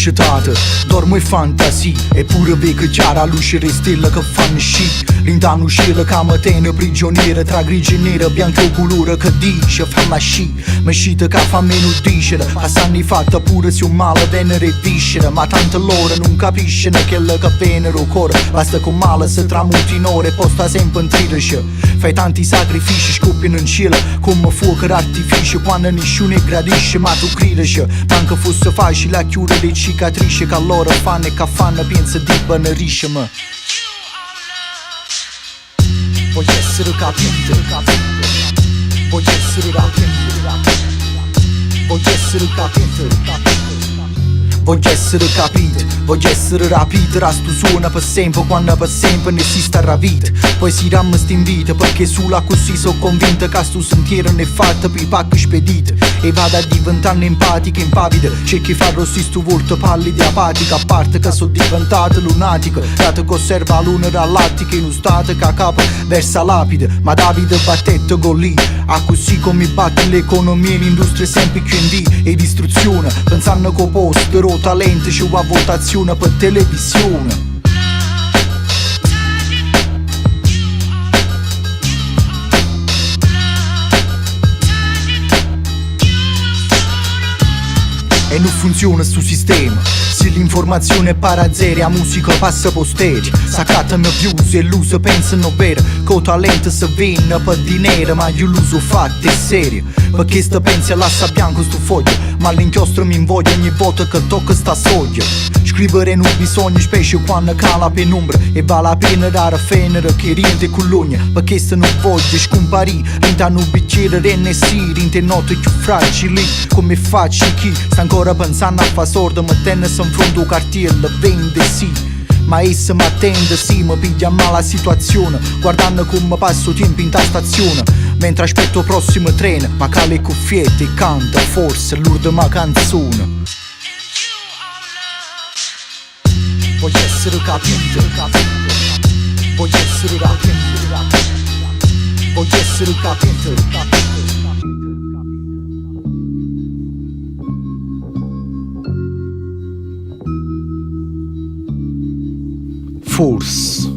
capisce tată, dormo e fantasie, eppure vedo chiara luce le stelle che fanno sci. L'indanno uscire che mi tiene prigioniera tra grigi e nera, bianco colore che dice fammi sci. Ma scita che fa meno dicere, passanni fatta pure se un male venere e viscere. Ma tanto loro non capiscono quello che venere o cuore. Basta che un male si tramuti in ore e posta sempre in tridice. Fai tanti sacrifici, scoppiano in cielo come fuoco d'artificio quando nessuno gradisce. Ma tu credici, manca fosse facile a chiudere le cicatrici che loro fanno e che fanno pensa di benerisce. Ma voglio essere capito, voglio essere rapito, voglio essere capito, voglio essere capito, voglio essere rapito. Rasto suona per sempre quando per sempre ne si sta vita. Poi si ramma st'invita perché sulla così sono convinta che sto sentiero ne è fatta per i pacchi spediti. E vado a diventare empatica, impavida. C'è chi fa rossi sto volto pallida e apatica. A parte che sono diventata lunatica, dato che osserva la luna dall'attica in un stato che a capo versa lapide. Ma Davide battette con lì, a così come batte l'economia e l'industria sempre più in via e distruzione. Pensando che postero talento ci va votazione per televisione. E non funziona sto sistema. Se l'informazione è parazzeria, la musica passa posteri. Sacatano views e l'uso pensano vero che il talento si vende per dinero. Ma io l'uso fatto è serio, perché sta pensi all'assa bianco sto foglio. Ma l'inchiostro mi invoglia ogni volta che tocca sta soglia. Scrivere non bisogna, specie quando cala penombra. E vale la pena dare fenere che riente con l'ogna. Perché se non voglio scomparire, rintano un bicchiere RNC, rinte note più fragili. Come faccio chi sta ancora pensando a fa sorda, ma tenere in fronte al cartiere vende sì. Ma essa mi attende sì, mi piglia male la situazione, guardando come passo tempo in ta stazione. Mentre aspetto il prossimo treno, ma ca le cuffiette e canta forse l'ultima canzone. Voglio essere capito, voglio essere rapito, voglio essere capito. Forse